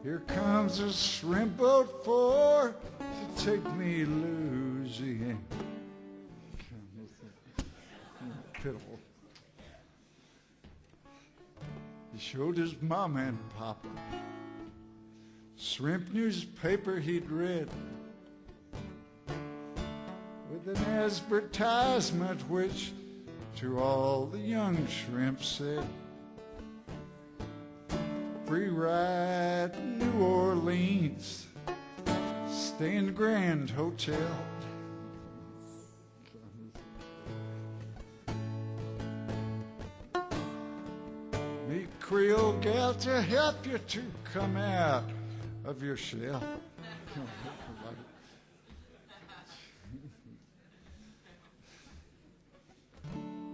Here comes a shrimp boat for to take me Louisiana." Pitiful. He showed his mama and papa shrimp newspaper he'd read with an advertisement which to all the young shrimp said, "Free ride to New Orleans, stay in the Grand Hotel." Meet Creole gal to help you to come out of your shell.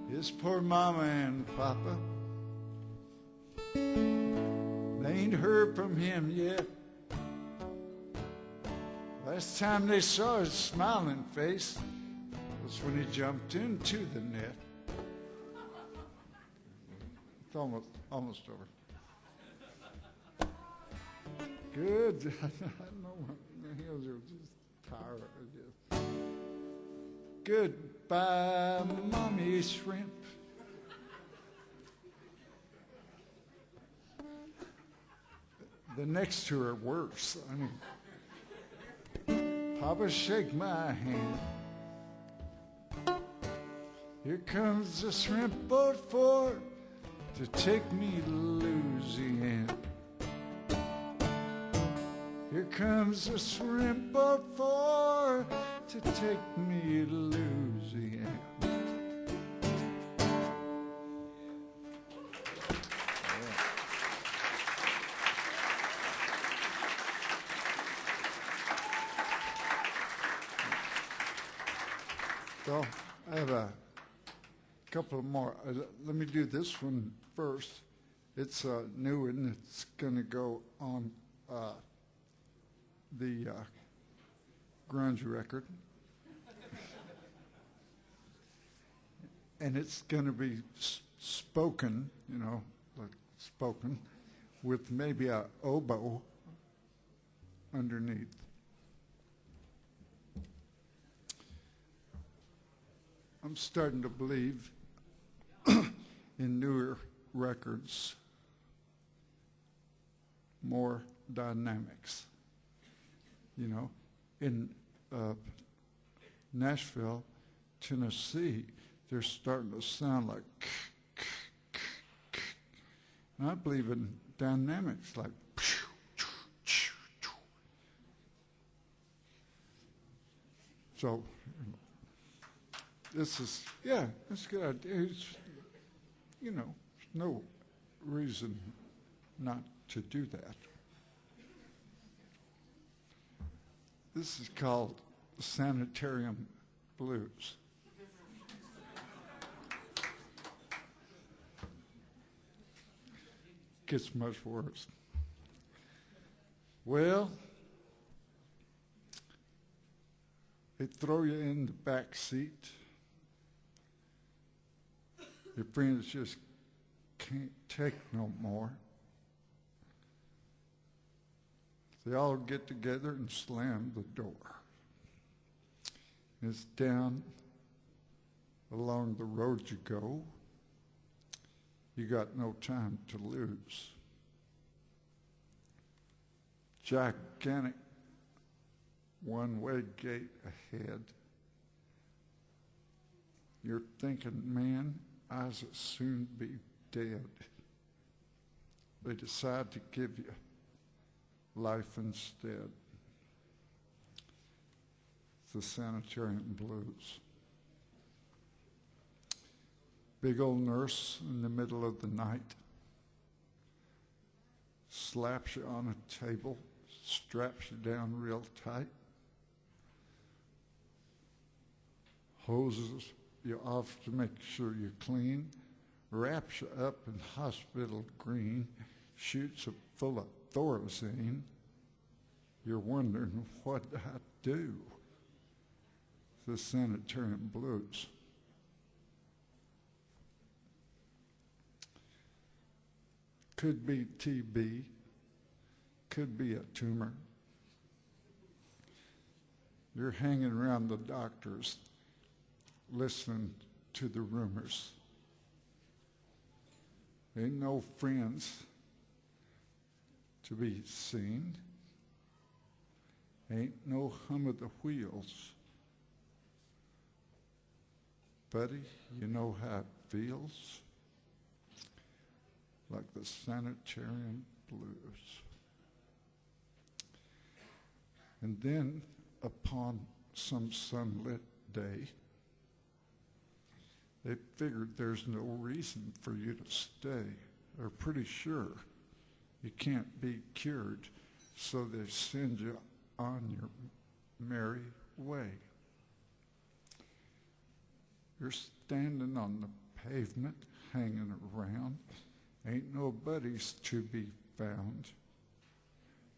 His poor mama and papa, they ain't heard from him yet. Last time they saw his smiling face was when he jumped into the net. It's almost over. Good. I know my heels are just tired, I guess. Goodbye, Mommy Shrimp. The next two are worse. I mean, Papa, shake my hand. Here comes the shrimp boat for to take me to Louisiana. Here comes the shrimp boat for to take me to Louisiana. So I have a couple more. Let me do this one first. It's a new one. It's going to go on the grunge record. And it's going to be spoken, you know, like spoken, with maybe a oboe underneath. I'm starting to believe in newer records, more dynamics. You know, in Nashville, Tennessee, they're starting to sound like, and I believe in dynamics like, so this is, yeah, that's a good idea. It's, you know, no reason not to do that. This is called Sanitarium Blues. Gets much worse. Well, they throw you in the back seat. Your friends just can't take no more. They all get together and slam the door. It's down along the road you go. You got no time to lose. Gigantic one-way gate ahead. You're thinking, man, I'll soon be dead. They decide to give you life instead. The Sanitarium Blues. Big old nurse in the middle of the night slaps you on a table, straps you down real tight, hoses you off to make sure you're clean, wraps you up in hospital green, shoots you full of Thorazine. You're wondering, what I do? The Sanitarium Blues. Could be TB, could be a tumor. You're hanging around the doctors, listening to the rumors. Ain't no friends to be seen. Ain't no hum of the wheels. Buddy, you know how it feels? Like the Sanitarium Blues. And then, upon some sunlit day, they figured there's no reason for you to stay. They're pretty sure you can't be cured, so they send you on your merry way. You're standing on the pavement, hanging around. Ain't no buddies to be found.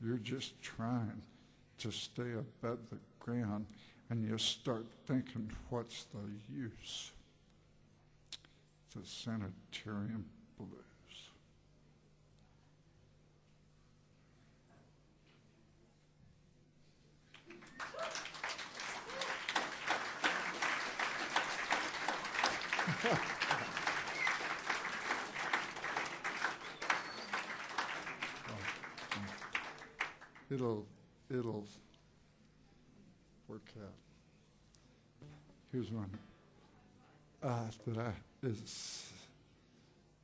You're just trying to stay above the ground, and you start thinking, what's the use? The Sanitarium Blues. It'll work out. Here's one that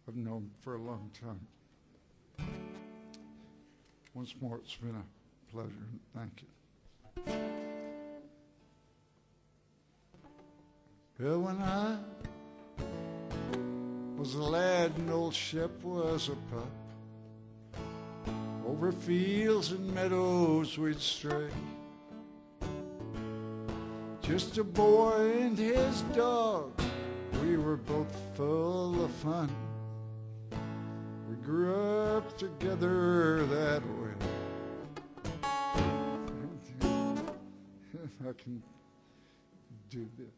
I've known for a long time. Once more, it's been a pleasure, and thank you. Well, when I was a lad and old Shep was a pup, over fields and meadows we'd stray. Just a boy and his dog, we were both full of fun. We grew up together that way. If I can do this.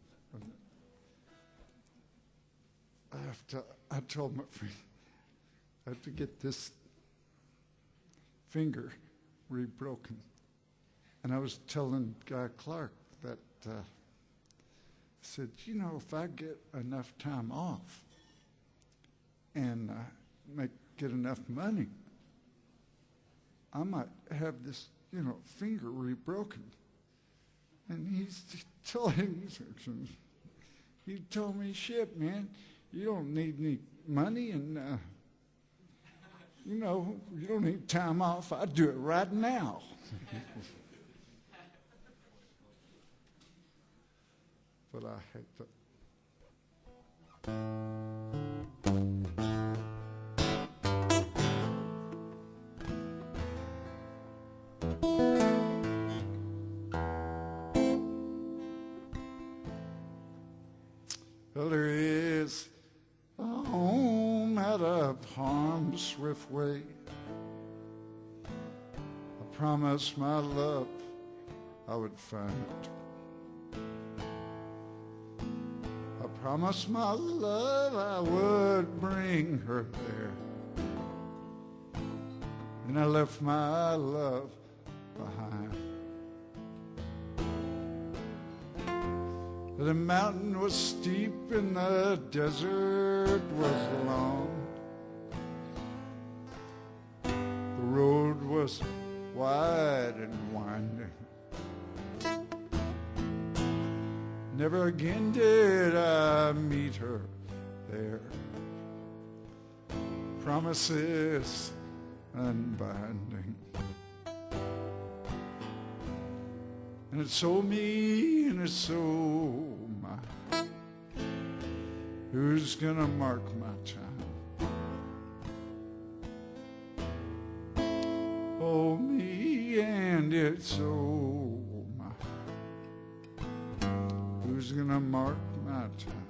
I told my friend, I have to get this finger rebroken. And I was telling Guy Clark that, I said, you know, if I get enough time off and get enough money, I might have this, finger rebroken. And he told me, Shep, man, you don't need any money and you don't need time off. I'd do it right now. But I hate that. Well, there is a home out of harm's swift way. I promised my love I would find it. I promised my love I would bring her there. And I left my love behind. The mountain was steep and the desert was long. The road was wide and winding. Never again did I meet her there. Promises unbinding. And it's so me and it's so mine. Who's gonna mark my time? Oh, me and it's so mine. Who's gonna mark my time?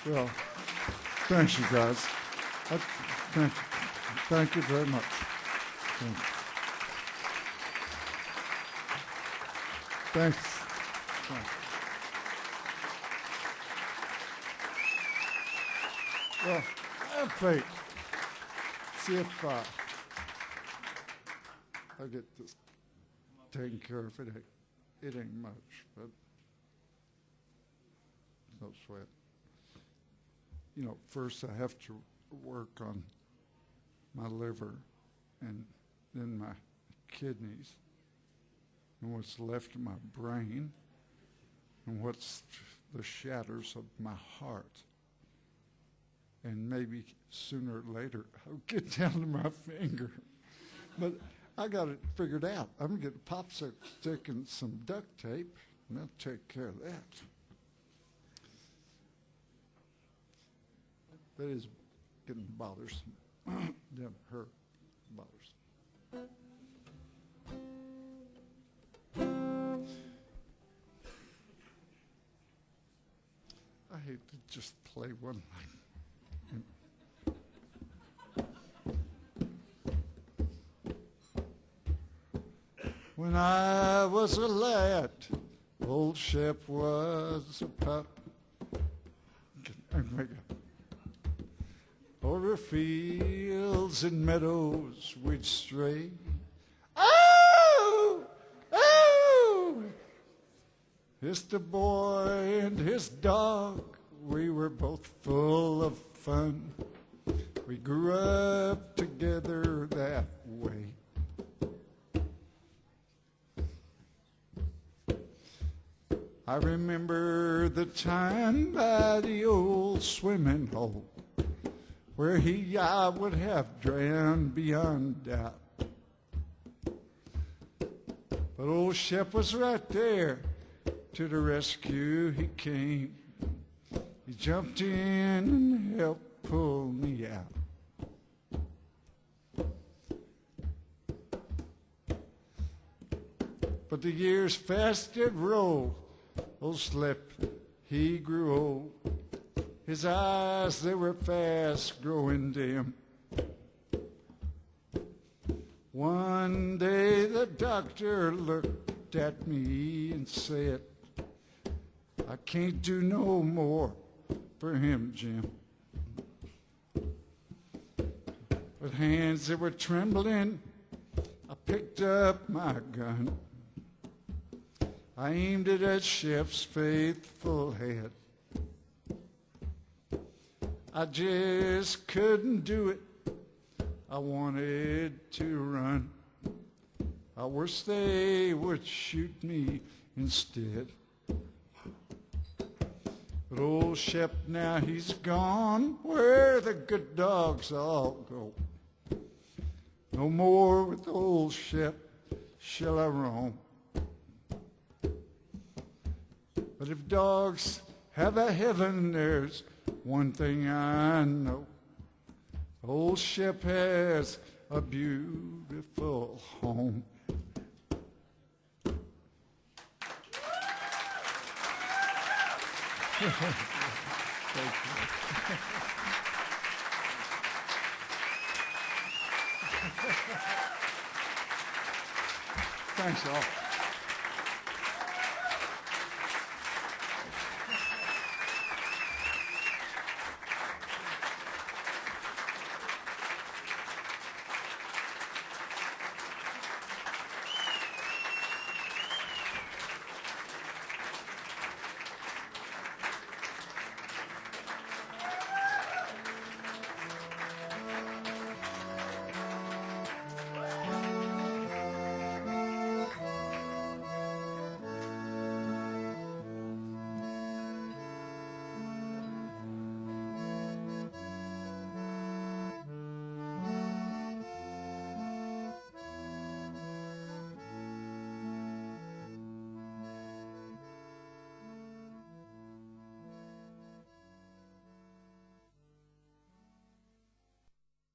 Well, thanks, you guys. Thank you very much. Thanks. Well, I have faith. See if I get this taken care of. It ain't much, but no sweat. You know, first I have to work on my liver and then my kidneys and what's left of my brain and what's the shatters of my heart. And maybe sooner or later I'll get down to my finger. But I got it figured out. I'm going to get a popsicle and some duct tape and I'll take care of that. That is getting bothersome. Yeah, her bothersome. I hate to just play one line. When I was a lad, old Shep was a pup. Over fields and meadows we'd stray. Oh, oh! Just a boy and his dog, we were both full of fun. We grew up together that way. I remember the time by the old swimming hole where I would have drowned beyond doubt. But old Shep was right there. To the rescue he came. He jumped in and helped pull me out. But the years fast did roll. Old Shep, he grew old. His eyes, they were fast growing dim. One day the doctor looked at me and said, I can't do no more for him, Jim. With hands that were trembling, I picked up my gun. I aimed it at Shep's faithful head. I just couldn't do it. I wanted to run. I wish they would shoot me instead. But old Shep, now he's gone where the good dogs all go. No more with old Shep shall I roam. But if dogs have a heaven, there's one thing I know. Old Shep has a beautiful home. Thank you. Thanks all.